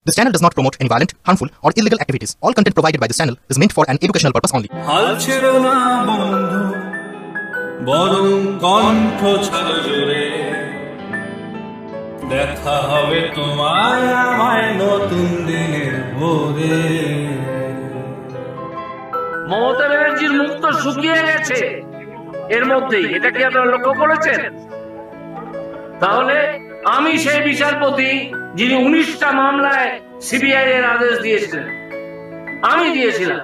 This channel does not promote any violent, harmful, or illegal activities. All content provided by this channel is meant for an educational purpose only. হাল ছেড়ো না বন্ধু, বরং কণ্ঠ ছাড়ো জোরে, দেখা হবে তোমায় আমায় নতুন দিনের ভোরে। মমতা ব্যানার্জির মুখ তো শুকিয়ে গেছে এর মধ্যেই, এটা কি আপনারা লক্ষ্য করেছেন? তাহলে আমি সেই বিচারপতি যিনি 19টা মামলায় সিবিআই এর আদেশ দিয়েছিলেন, আমি দিয়েছিলাম।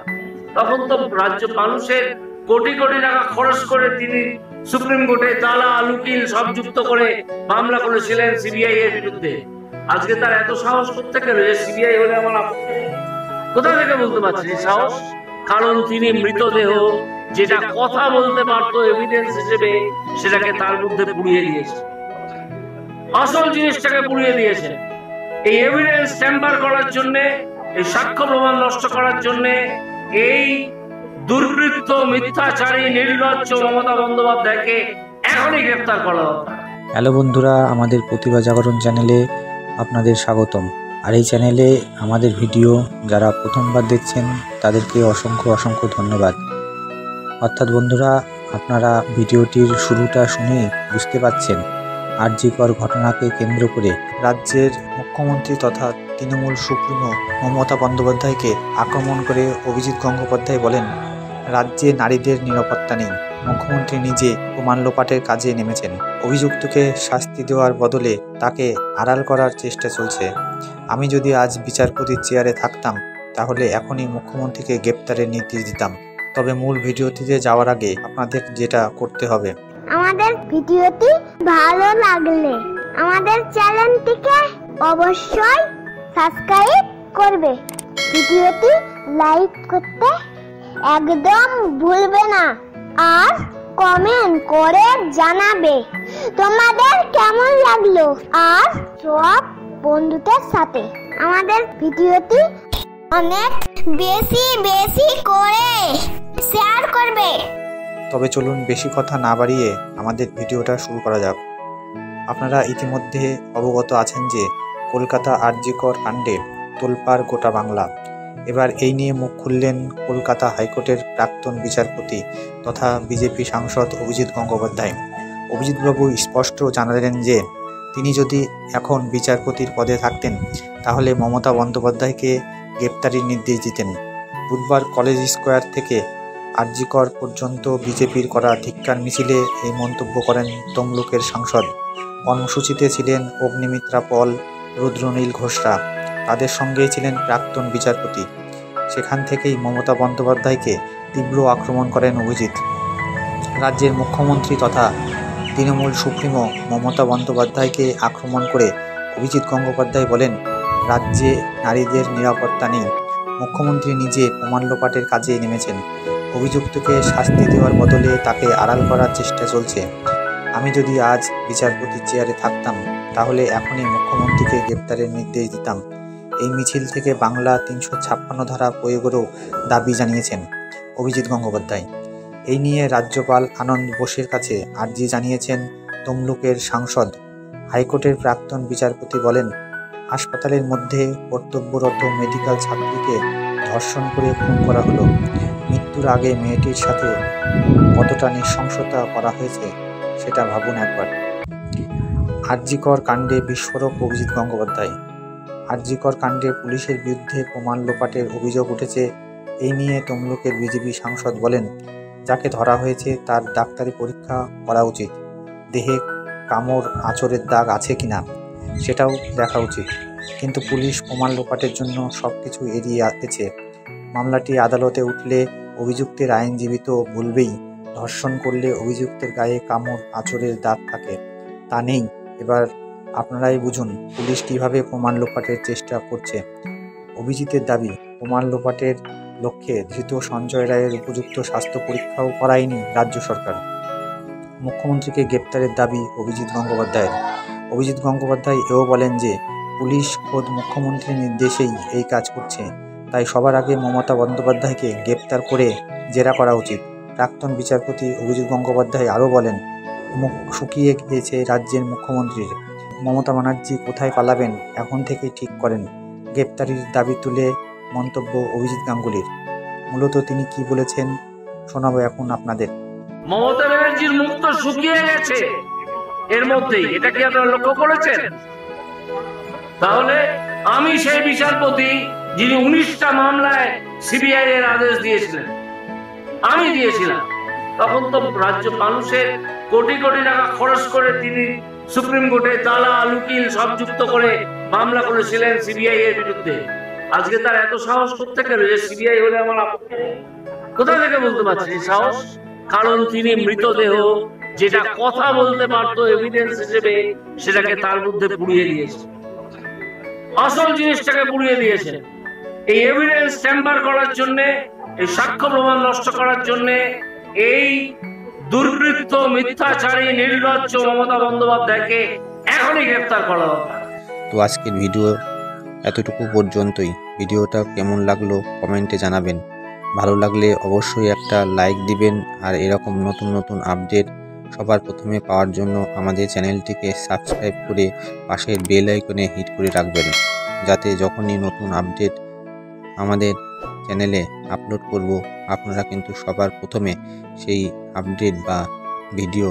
তখন তো রাজ্য মানুষের কোটি কোটি টাকা খরচ করে তিনি সুপ্রিম কোর্টে দালাল উকিল সব যুক্ত করে মামলা করেছিলেন সিবিআই এর বিরুদ্ধে। আজকে তার এত সাহস করতে গেল যে সিবিআই হলে আমার আপত্তি। কোথা থেকে বলতে পারছেন এই সাহস? কারণ তিনি মৃতদেহ যেটা কথা বলতে পারতো এভিডেন্স হিসেবে সেটাকে তার মধ্যে পুড়িয়ে দিয়েছে, আসল জিনিসটাকে পুড়িয়ে দিয়েছে। এই এভিডেন্স টেম্পার করার জন্য, এই সাক্ষ্য প্রমাণ নষ্ট করার জন্য এই দুর্বৃত্ত মিথ্যাচারী নির্লজ্জ মমতা বন্দ্যোপাধ্যায়কে এখনই গ্রেফতার করা দরকার। হ্যালো বন্ধুরা, আমাদের প্রতিভা জাগরণ চ্যানেলে আপনাদের স্বাগতম। আর এই চ্যানেলে আমাদের ভিডিও যারা প্রথমবার দেখছেন তাদেরকে অসংখ্য অসংখ্য ধন্যবাদ। অর্থাৎ বন্ধুরা, আপনারা ভিডিওটির শুরুটা শুনে বুঝতে পাচ্ছেন আরজিকর ঘটনাকে কেন্দ্র করে রাজ্যের মুখ্যমন্ত্রী তথা তৃণমূল সুপ্রিমো মমতা বন্দ্যোপাধ্যায়কে আক্রমণ করে অভিজিৎ গঙ্গোপাধ্যায় বলেন, রাজ্যে নারীদের নিরাপত্তা নেই। মুখ্যমন্ত্রী নিজে প্রমাণ লোপাটের কাজে নেমেছেন। অভিযুক্তকে শাস্তি দেওয়ার বদলে তাকে আড়াল করার চেষ্টা চলছে। আমি যদি আজ বিচারপতির চেয়ারে থাকতাম তাহলে এখনই মুখ্যমন্ত্রীকে গ্রেপ্তারের নির্দেশ দিতাম। তবে মূল ভিডিওটিতে যাওয়ার আগে আপনাদের যেটা করতে হবে, আমাদের ভিডিওটি ভালো লাগলে আমাদের চ্যানেলটিকে অবশ্যই সাবস্ক্রাইব করবে, ভিডিওটি লাইক করতে একদম ভুলবে না, আর কমেন্ট করে জানাবে তোমাদের কেমন লাগলো, আর সব বন্ধুদের সাথে আমাদের ভিডিওটি অনেক বেশি বেশি করে শেয়ার করবে। তবে চলুন বেশি কথা না বাড়িয়ে আমাদের ভিডিওটা শুরু করা যাক। আপনারা ইতিমধ্যে অবগত আছেন যে কলকাতা আরজিকর কাণ্ডে তোলপাড় গোটা বাংলা। এবার এই নিয়ে মুখ খুললেন কলকাতা হাইকোর্টের প্রাক্তন বিচারপতি তথা বিজেপি সাংসদ অভিজিৎ গঙ্গোপাধ্যায়। অভিজিৎবাবু স্পষ্ট জানালেন যে তিনি যদি এখন বিচারপতির পদে থাকতেন তাহলে মমতা বন্দ্যোপাধ্যায়কে গ্রেপ্তারের নির্দেশ দিতেন। বুধবার কলেজ স্কোয়ার থেকে আরজিকর পর্যন্ত বিজেপির করা ধিক্কার মিছিলে এই মন্তব্য করেন তমলুকের সাংসদ। কর্মসূচিতে ছিলেন অগ্নিমিত্রা পল, রুদ্রনীল ঘোষরা, তাদের সঙ্গেই ছিলেন প্রাক্তন বিচারপতি। সেখান থেকেই মমতা বন্দ্যোপাধ্যায়কে তীব্র আক্রমণ করেন অভিজিৎ। রাজ্যের মুখ্যমন্ত্রী তথা তৃণমূল সুপ্রিমো মমতা বন্দ্যোপাধ্যায়কে আক্রমণ করে অভিজিৎ গঙ্গোপাধ্যায় বলেন, রাজ্যে নারীদের নিরাপত্তা নেই। মুখ্যমন্ত্রী নিজে প্রমাণ লোপাটের কাজে নেমেছেন। অভিযুক্তকে শাস্তি দেওয়ার বদলে তাকে আড়াল করার চেষ্টা চলছে। আমি যদি আজ বিচারপতির চেয়ারে থাকতাম তাহলে এখনই মুখ্যমন্ত্রীকে গ্রেপ্তারের নির্দেশ দিতাম। এই মিছিল থেকে বাংলা 356 ধারা প্রয়োগেরও দাবি জানিয়েছেন অভিজিৎ গঙ্গোপাধ্যায়। এই নিয়ে রাজ্যপাল আনন্দ বোসের কাছে আর্জি জানিয়েছেন তমলুকের সাংসদ। হাইকোর্টের প্রাক্তন বিচারপতি বলেন, হাসপাতালের মধ্যে কর্তব্যরত মেডিকেল ছাত্রীকে ধর্ষণ করে খুন করা হলো। মৃত্যুর আগে মেয়েটির সাথে কতটা নৃশংসতা করা হয়েছে সেটা ভাবুন একবার। আরজিকর কাণ্ডে বিস্ফোরক অভিজিৎ গঙ্গোপাধ্যায়। আরজিকর কাণ্ডে পুলিশের বিরুদ্ধে প্রমাণ লোপাটের অভিযোগ উঠেছে। এই নিয়ে তমলুকের বিজেপি সাংসদ বলেন, যাকে ধরা হয়েছে তার ডাক্তারি পরীক্ষা করা উচিত। দেহে কামড় আঁচড়ের দাগ আছে কিনা সেটাও দেখা উচিত। কিন্তু পুলিশ প্রমাণ লোপাটের জন্য সব কিছু এড়িয়ে গেছে। মামলাটি আদালতে উঠলে অভিযুক্তের আইনজীবী তো বলবেই, ধর্ষণ করলে অভিযুক্তের গায়ে কামড় আঁচড়ের দাগ থাকে, তা নেই। এবার আপনারাই বুঝুন পুলিশ কীভাবে প্রমাণ লোপাটের চেষ্টা করছে। অভিজিতের দাবি, প্রমাণ লোপাটের লক্ষ্যে ধৃত সঞ্জয় রায়ের উপযুক্ত স্বাস্থ্য পরীক্ষাও করায়নি রাজ্য সরকার। মুখ্যমন্ত্রীকে গ্রেপ্তারের দাবি অভিজিৎ গঙ্গোপাধ্যায়ের। অভিজিৎ গঙ্গোপাধ্যায় এও বলেন যে পুলিশ খোদ মুখ্যমন্ত্রীর নির্দেশেই এই কাজ করছে, তাই সবার আগে মমতা বন্দ্যোপাধ্যায়কে গ্রেপ্তার করে জেরা করা উচিত। প্রাক্তন বিচারপতি অভিজিৎ গঙ্গোপাধ্যায় আরও বলেন, মুখ শুকিয়ে গিয়েছে রাজ্যের মুখ্যমন্ত্রীর। মমতা ব্যানার্জি কোথায় পালাবেন এখন থেকেই ঠিক করেন। গ্রেপ্তারির দাবি তুলে মন্তব্য অভিজিৎ গাঙ্গুলির। মূলত তিনি কি বলেছেন শোনাবো এখন আপনাদের। মমতা ব্যানার্জির মুখ তো শুকিয়ে গেছে এর মধ্যেই, এটা কি আপনারা লক্ষ্য করেছেন? তাহলে আমি সেই বিচারপতি যিনি 19টা মামলায় সিবিআই এর আদেশ দিয়েছিলেন, আমি দিয়েছিলাম। তখন তো রাজ্য মানুষের কোটি কোটি টাকা খরচ করে তিনি সুপ্রিম কোর্টে দালাল উকিল সব যুক্ত করে মামলা করেছিলেন সিবিআই এর বিরুদ্ধে। আজকে তার এত সাহস করতে গেল যে সিবিআই হলে আমার আপত্তি নেই। কোথা থেকে বলতে পারছি সাহস? কারণ তিনি মৃতদেহ যেটা কথা বলতে পারতো এভিডেন্স হিসেবে সেটাকে তার মধ্যে পুড়িয়ে দিয়েছে, আসল জিনিসটাকে পুড়িয়ে দিয়েছে। এই এভিডেন্স টেম্পার করার জন্য, এই সাক্ষ্য প্রমাণ নষ্ট করার জন্য এই দুর্বৃত্ত মিথ্যাচারী নির্লজ্জ মমতা বন্দ্যোপাধ্যায়কে এখনই গ্রেফতার করা দরকার। তো আজকের ভিডিও এতটুকু পর্যন্তই। ভিডিওটা কেমন লাগলো কমেন্টে জানাবেন। ভালো লাগলে অবশ্যই একটা লাইক দিবেন, আর এরকম নতুন নতুন আপডেট সবার প্রথমে পাওয়ার জন্য আমাদের চ্যানেলটিকে সাবস্ক্রাইব করে পাশের বেল আইকনে হিট করে রাখবেন, যাতে যখনই নতুন আপডেট আমাদের চ্যানেলে আপলোড করব আপনারা কিন্তু সবার প্রথমে সেই আপডেট বা ভিডিও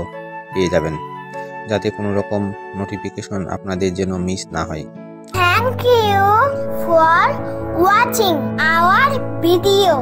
পেয়ে যাবেন, যাতে কোনো রকম নোটিফিকেশন আপনাদের যেন মিস না হয়। Thank you for watching our video.